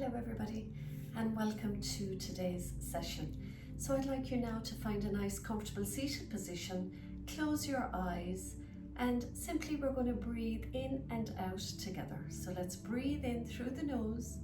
Hello everybody and welcome to today's session. So I'd like you now to find a nice comfortable seated position, close your eyes and simply we're going to breathe in and out together. So let's breathe in through the nose,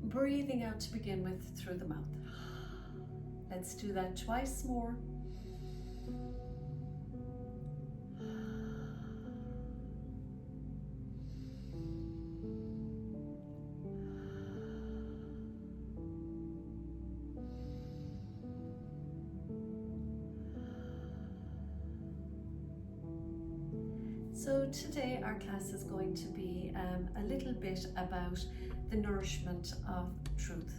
breathing out to begin with through the mouth. Let's do that twice more. So today our class is going to be a little bit about the nourishment of truth.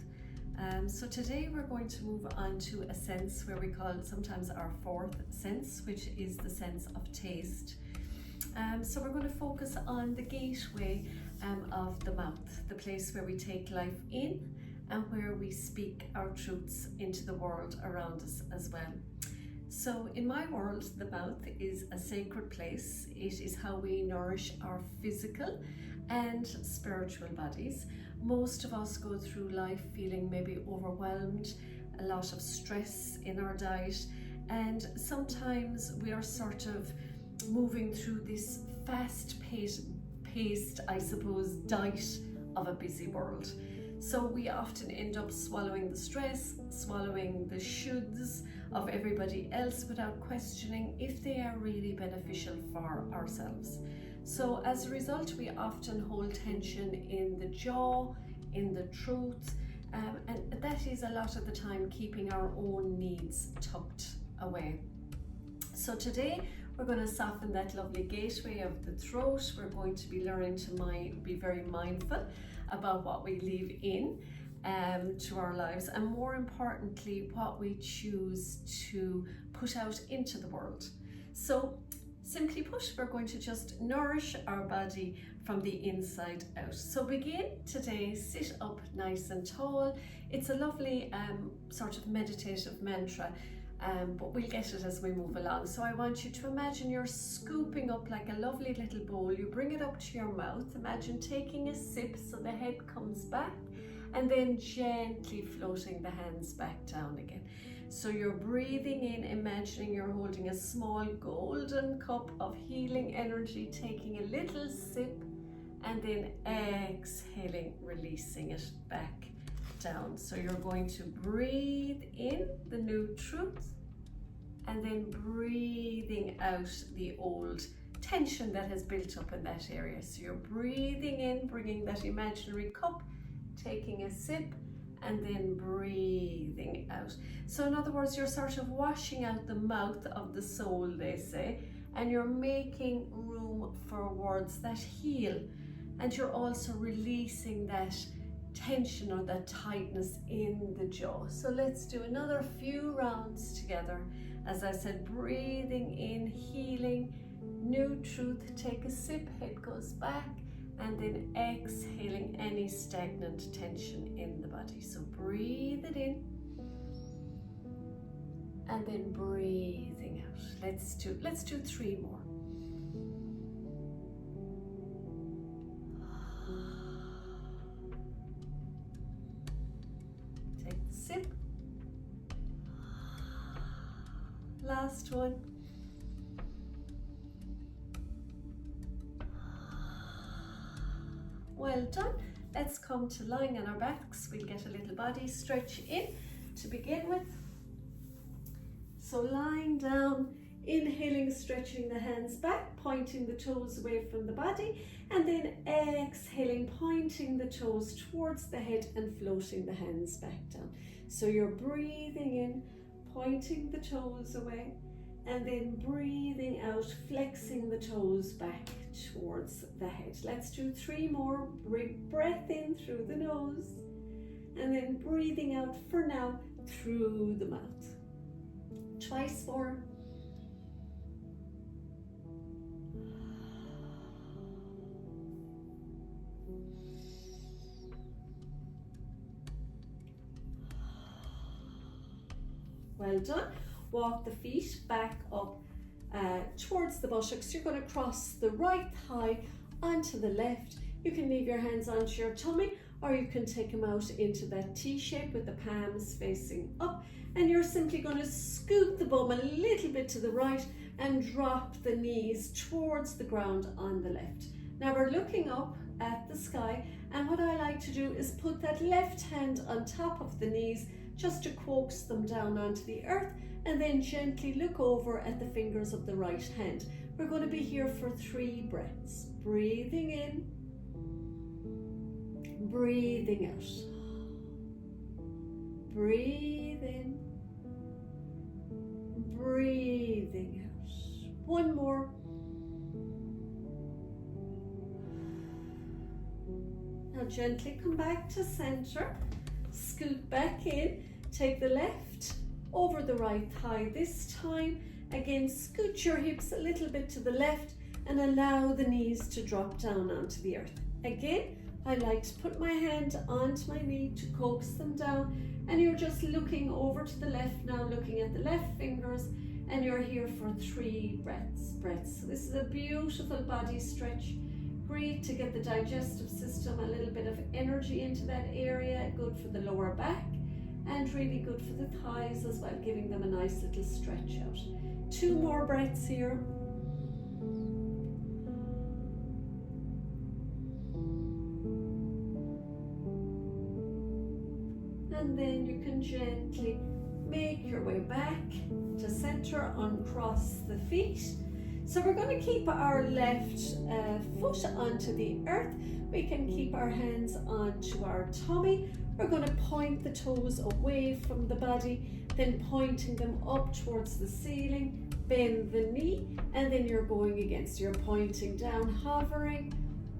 So today we're going to move on to a sense where we call it sometimes our fourth sense, which is the sense of taste. So we're going to focus on the gateway of the mouth, the place where we take life in and where we speak our truths into the world around us as well. So in my world, the mouth is a sacred place. It is how we nourish our physical and spiritual bodies. Most of us go through life feeling maybe overwhelmed, a lot of stress in our diet, and sometimes we are sort of moving through this fast-paced, I suppose, diet of a busy world. So we often end up swallowing the stress, swallowing the shoulds of everybody else without questioning if they are really beneficial for ourselves. So as a result, we often hold tension in the jaw, in the throat, and that is a lot of the time keeping our own needs tucked away. So today we're going to soften that lovely gateway of the throat. We're going to be learning to be very mindful about what we leave in to our lives, and more importantly what we choose to put out into the world. So simply put, we're going to just nourish our body from the inside out. So begin today, sit up nice and tall. It's a lovely sort of meditative mantra, but we'll get it as we move along. So I want you to imagine you're scooping up like a lovely little bowl. You bring it up to your mouth. Imagine taking a sip so the head comes back and then gently floating the hands back down again. So you're breathing in, imagining you're holding a small golden cup of healing energy, taking a little sip and then exhaling, releasing it back down. So you're going to breathe in the new truth and then breathing out the old tension that has built up in that area. So you're breathing in, bringing that imaginary cup, taking a sip and then breathing out. So in other words, you're sort of washing out the mouth of the soul, they say, and you're making room for words that heal, and you're also releasing that tension or that tightness in the jaw. So let's do another few rounds together. As I said, breathing in, healing, new truth, take a sip, head goes back, and then exhaling any stagnant tension in the body. So breathe it in and then breathing out. Let's do 3 more. Take the sip. Last one. Well done. Let's come to lying on our backs. We'll get a little body stretch in to begin with. So lying down, inhaling, stretching the hands back, pointing the toes away from the body, and then exhaling, pointing the toes towards the head and floating the hands back down. So you're breathing in, pointing the toes away, and then breathing out, flexing the toes back towards the head. Let's do 3 more. Big breath in through the nose and then breathing out for now through the mouth. Twice more. Well done. Walk the feet back up towards the buttocks. You're going to cross the right thigh onto the left. You can leave your hands onto your tummy or you can take them out into that T shape with the palms facing up, and you're simply going to scoot the bum a little bit to the right and drop the knees towards the ground on the left. Now we're looking up at the sky, and what I like to do is put that left hand on top of the knees just to coax them down onto the earth, and then gently look over at the fingers of the right hand. We're going to be here for 3 breaths. Breathing in, breathing out. Breathe in, breathing out. One more. Now gently come back to center, scoot back in, take the left over the right thigh this time. Again, scoot your hips a little bit to the left and allow the knees to drop down onto the earth. Again, I like to put my hand onto my knee to coax them down, and you're just looking over to the left now, looking at the left fingers, and you're here for 3 breaths. So this is a beautiful body stretch. Great to get the digestive system, a little bit of energy into that area, good for the lower back, and really good for the thighs as well, giving them a nice little stretch out. 2 more breaths here. And then you can gently make your way back to center, uncross the feet. So we're going to keep our left foot onto the earth. We can keep our hands onto our tummy. We're going to point the toes away from the body, then pointing them up towards the ceiling. Bend the knee, and then you're going again. So you're pointing down, hovering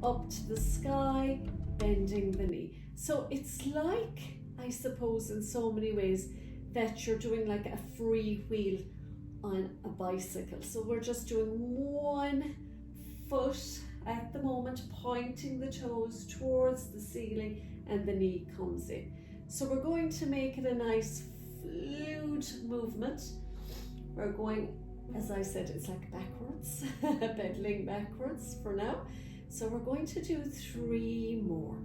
up to the sky, bending the knee. So it's like, I suppose, in so many ways, that you're doing like a free wheel on a bicycle. So we're just doing one foot at the moment, pointing the toes towards the ceiling, and the knee comes in. So we're going to make it a nice fluid movement. We're going, as I said, it's like backwards, pedaling backwards for now. So we're going to do 3 more.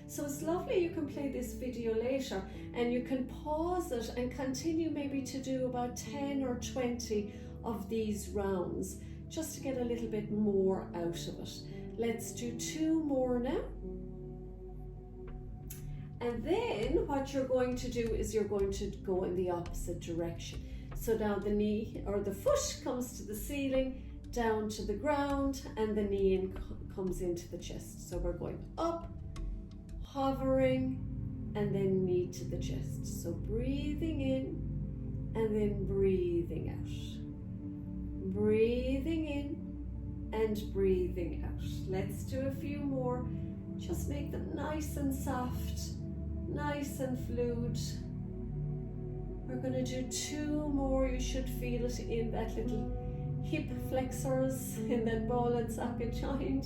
So it's lovely, you can play this video later and you can pause it and continue maybe to do about 10 or 20 of these rounds just to get a little bit more out of it. Let's do 2 more now. And then what you're going to do is you're going to go in the opposite direction. So now the knee or the foot comes to the ceiling, down to the ground, and the knee comes into the chest. So we're going up, hovering, and then knee to the chest. So breathing in and then breathing out. Breathing in and breathing out. Let's do a few more. Just make them nice and soft, nice and fluid. We're going to do 2 more. You should feel it in that little hip flexors, in that ball and socket joint.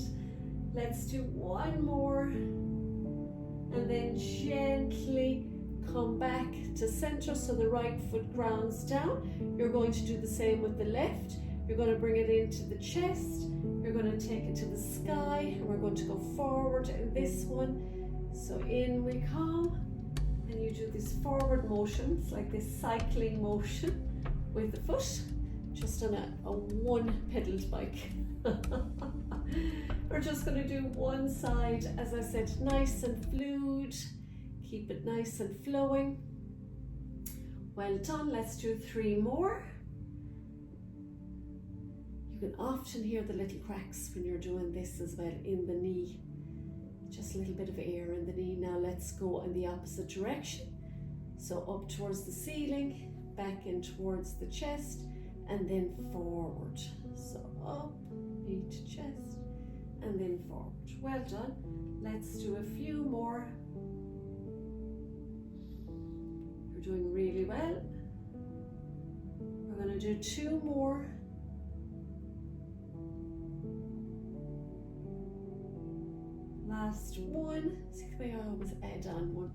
Let's do 1 more. And then gently come back to center so the right foot grounds down. You're going to do the same with the left. You're going to bring it into the chest. You're going to take it to the sky, and we're going to go forward in this one. So in we come, and you do this forward motion. It's like this cycling motion with the foot, just on a 1-pedaled bike. We're just going to do one side, as I said, nice and fluid. Keep it nice and flowing. Well done. Let's do 3 more. You can often hear the little cracks when you're doing this as well in the knee. Just a little bit of air in the knee. Now let's go in the opposite direction. So up towards the ceiling, back in towards the chest, and then forward. So up, knee to chest, and then forward. Well done. Let's do a few more. You're doing really well. We're going to do 2 more. Last one. See the way I always add on one.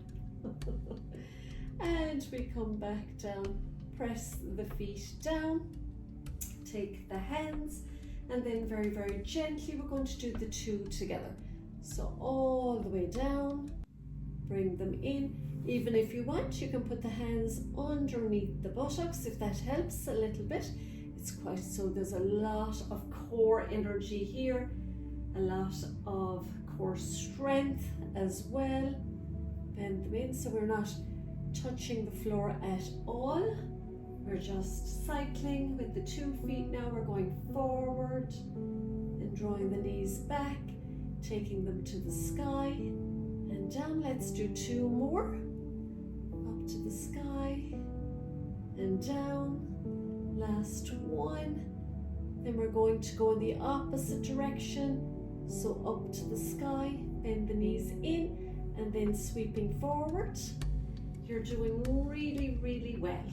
And we come back down. Press the feet down. Take the hands. And then very, very gently, we're going to do the 2 together. So all the way down Bring them in. Even if you want, you can put the hands underneath the buttocks if that helps a little bit. It's quite so, there's a lot of core energy here, a lot of core strength as well. Bend them in so we're not touching the floor at all. We're just cycling with the 2 feet now. We're going forward and drawing the knees back, taking them to the sky and down. Let's do 2 more. Up to the sky and down. Last one. Then we're going to go in the opposite direction. So up to the sky, bend the knees in, and then sweeping forward. You're doing really, really well.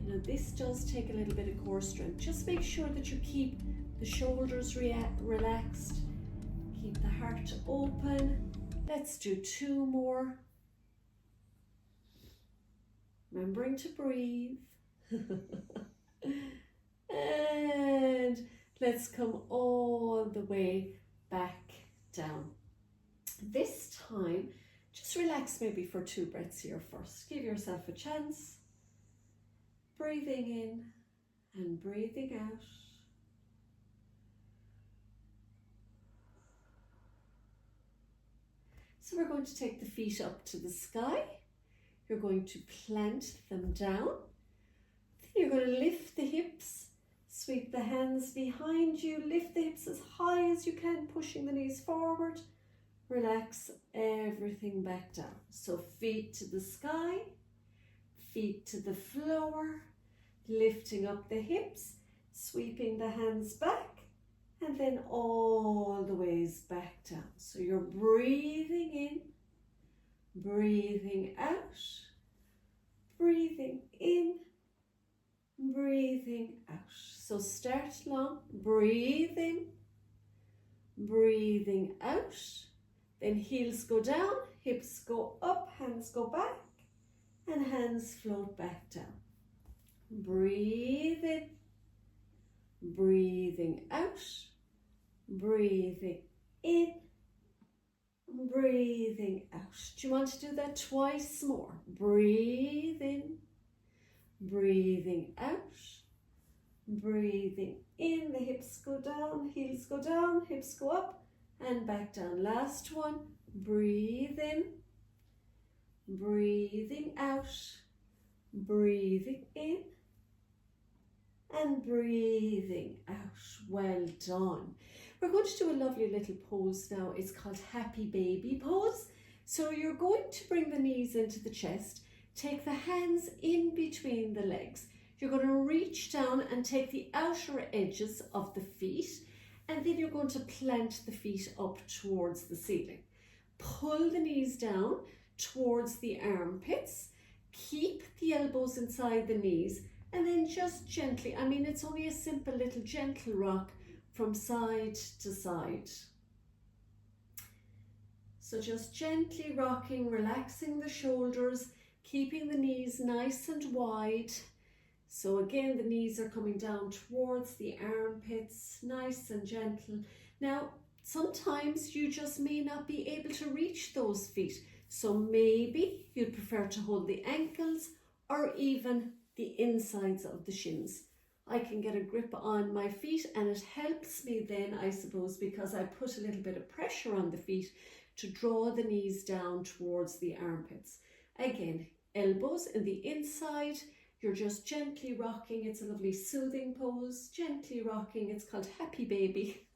You know, this does take a little bit of core strength. Just make sure that you keep the shoulders relaxed, keep the heart open. Let's do 2 more. Remembering to breathe. And let's come all the way back down. This time, just relax maybe for 2 breaths here first. Give yourself a chance. Breathing in and breathing out. So we're going to take the feet up to the sky. You're going to plant them down. Then you're going to lift the hips, sweep the hands behind you, lift the hips as high as you can, pushing the knees forward. Relax everything back down. So feet to the sky, feet to the floor, lifting up the hips, sweeping the hands back, and then all the ways back down. So you're breathing in, breathing out, breathing in, breathing out. So start long, breathe in, breathing out, then heels go down, hips go up, hands go back, and hands float back down. Breathe in, breathing out, breathing in, breathing out. Do you want to do that twice more? Breathe in, breathing out, breathing in. The hips go down, heels go down, hips go up and back down. Last one. Breathe in, breathing out, breathing in, and breathing out. Well done. We're going to do a lovely little pose now. It's called Happy Baby Pose. So you're going to bring the knees into the chest, take the hands in between the legs. You're going to reach down and take the outer edges of the feet, and then you're going to plant the feet up towards the ceiling. Pull the knees down towards the armpits, keep the elbows inside the knees, and then just gently, I mean, it's only a simple little gentle rock from side to side. So just gently rocking, relaxing the shoulders, keeping the knees nice and wide. So again, the knees are coming down towards the armpits, nice and gentle. Now, sometimes you just may not be able to reach those feet. So maybe you'd prefer to hold the ankles or even the insides of the shins. I can get a grip on my feet, and it helps me then, I suppose, because I put a little bit of pressure on the feet to draw the knees down towards the armpits. Again, elbows in the inside. You're just gently rocking. It's a lovely soothing pose, gently rocking. It's called Happy Baby.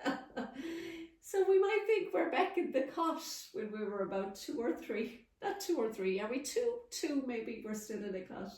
So we might think we're back in the cot when we were about 2 or 3. Not 2 or 3, are we? 2 maybe we're still in a cot.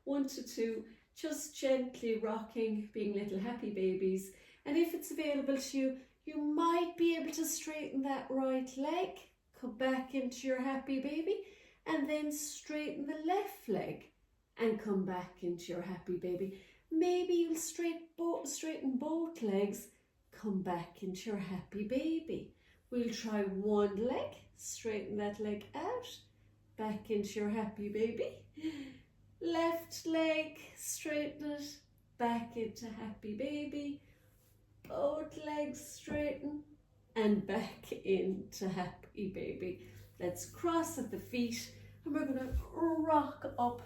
1 to 2, just gently rocking, being little happy babies. And if it's available to you, you might be able to straighten that right leg, come back into your happy baby, and then straighten the left leg and come back into your happy baby. Maybe you'll straighten both legs, come back into your happy baby. We'll try one leg, straighten that leg out, back into your happy baby. Left leg, straighten it, back into happy baby. Both legs straighten and back into happy baby. Let's cross at the feet and we're going to rock up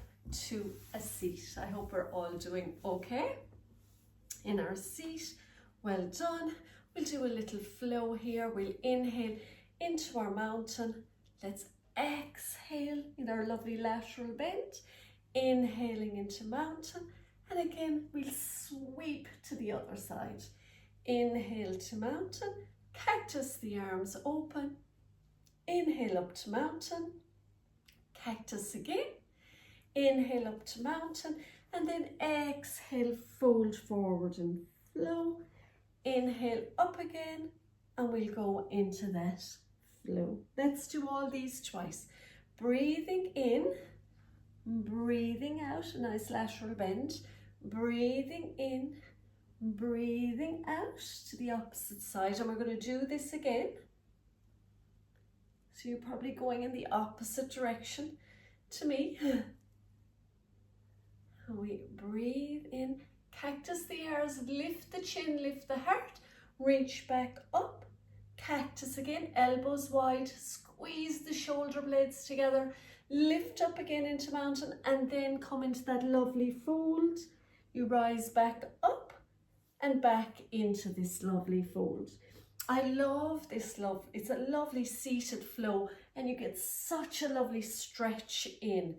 to a seat. I hope we're all doing okay in our seat. Well done. We'll do a little flow here. We'll inhale into our mountain. Let's exhale in our lovely lateral bend. Inhaling into mountain. And again, we'll sweep to the other side. Inhale to mountain. Cactus, the arms open. Inhale up to mountain. Cactus again. Inhale up to mountain. And then exhale, fold forward and flow. Inhale up again, and we'll go into that flow. Let's do all these twice. Breathing in, breathing out, a nice lateral bend. Breathing in, breathing out to the opposite side. And we're going to do this again. So you're probably going in the opposite direction to me. And we breathe in. Cactus the ears, lift the chin, lift the heart, reach back up. Cactus again, elbows wide, squeeze the shoulder blades together, lift up again into mountain, and then come into that lovely fold. You rise back up and back into this lovely fold. I love this love. It's a lovely seated flow and you get such a lovely stretch in.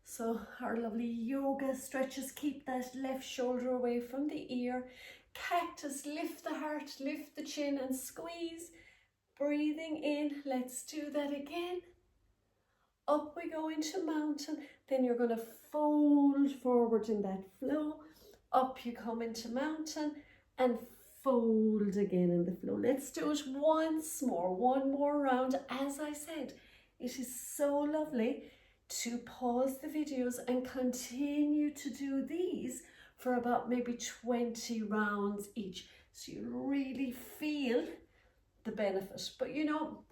So our lovely yoga stretches, keep that left shoulder away from the ear. Cactus, lift the heart, lift the chin and squeeze. Breathing in, let's do that again. Up we go into mountain, then you're going to fold forward in that flow. Up you come into mountain and fold again in the flow. Let's do it once more, one more round. As I said, it is so lovely to pause the videos and continue to do these for about maybe 20 rounds each. So you really feel the benefit. But you know,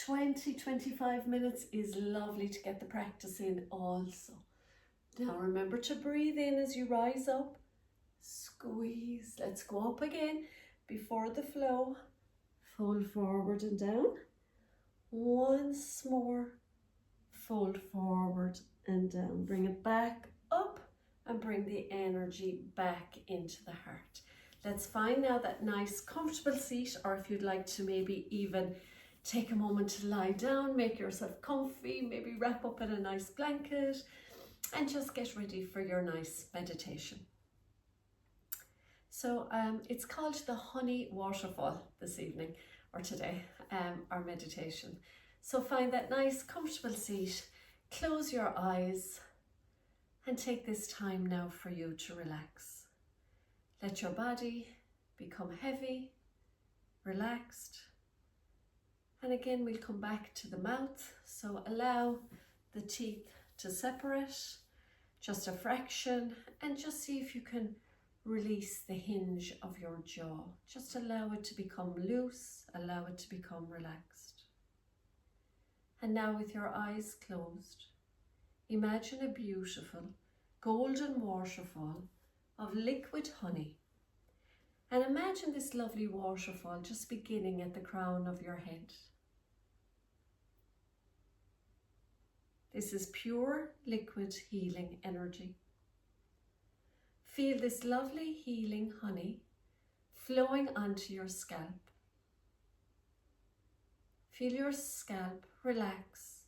20-25 minutes is lovely to get the practice in also. Now remember to breathe in as you rise up. Squeeze. Let's go up again before the flow. Fold forward and down. Once more. Fold forward and down. Bring it back up and bring the energy back into the heart. Let's find now that nice comfortable seat, or if you'd like to maybe even take a moment to lie down, make yourself comfy, maybe wrap up in a nice blanket and just get ready for your nice meditation. So it's called the Honey Waterfall this evening or today, our meditation. So find that nice comfortable seat, close your eyes and take this time now for you to relax. Let your body become heavy, relaxed. And again, we'll come back to the mouth. So allow the teeth to separate, just a fraction, and just see if you can release the hinge of your jaw. Just allow it to become loose, allow it to become relaxed. And now with your eyes closed, imagine a beautiful golden waterfall of liquid honey. And imagine this lovely waterfall just beginning at the crown of your head. This is pure liquid healing energy. Feel this lovely healing honey flowing onto your scalp. Feel your scalp relax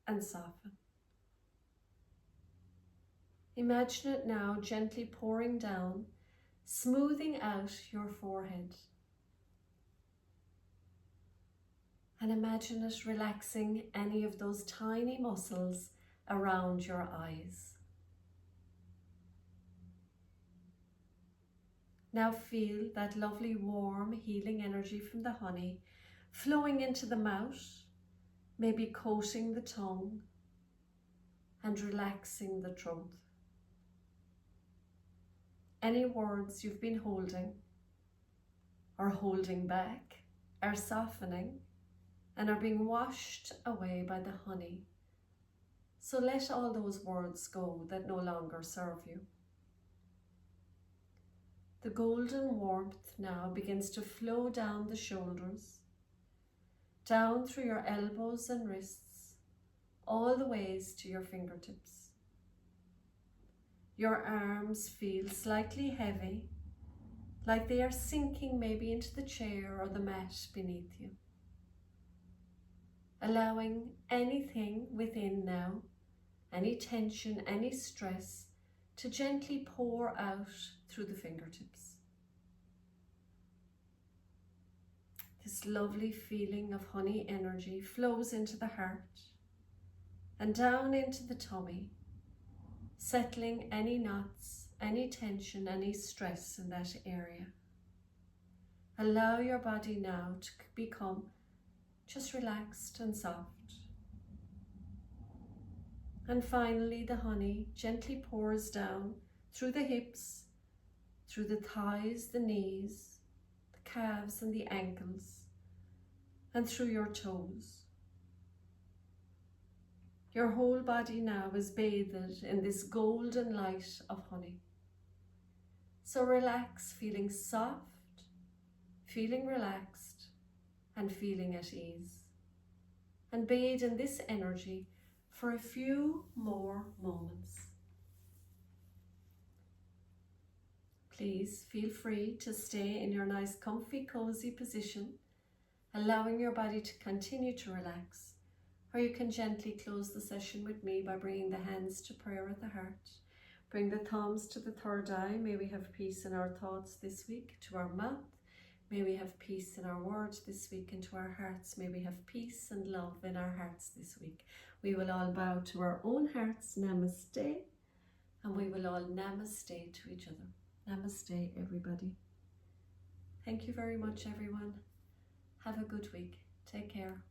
and soften. Imagine it now gently pouring down, smoothing out your forehead. And imagine it relaxing any of those tiny muscles around your eyes. Now feel that lovely warm healing energy from the honey flowing into the mouth, maybe coating the tongue and relaxing the throat. Any words you've been holding or holding back are softening and are being washed away by the honey. So let all those words go that no longer serve you. The golden warmth now begins to flow down the shoulders, down through your elbows and wrists, all the ways to your fingertips. Your arms feel slightly heavy, like they are sinking maybe into the chair or the mat beneath you. Allowing anything within now, any tension, any stress, to gently pour out through the fingertips. This lovely feeling of honey energy flows into the heart and down into the tummy, settling any knots, any tension, any stress in that area. Allow your body now to become just relaxed and soft. And finally, the honey gently pours down through the hips, through the thighs, the knees, the calves and the ankles, and through your toes. Your whole body now is bathed in this golden light of honey. So relax, feeling soft, feeling relaxed, and feeling at ease. And bathe in this energy for a few more moments. Please feel free to stay in your nice, comfy, cozy position, allowing your body to continue to relax. Or you can gently close the session with me by bringing the hands to prayer at the heart. Bring the thumbs to the third eye. May we have peace in our thoughts this week, to our mouth. May we have peace in our words this week, and to our hearts. May we have peace and love in our hearts this week. We will all bow to our own hearts, namaste, and we will all namaste to each other. Namaste, everybody. Thank you very much, everyone. Have a good week. Take care.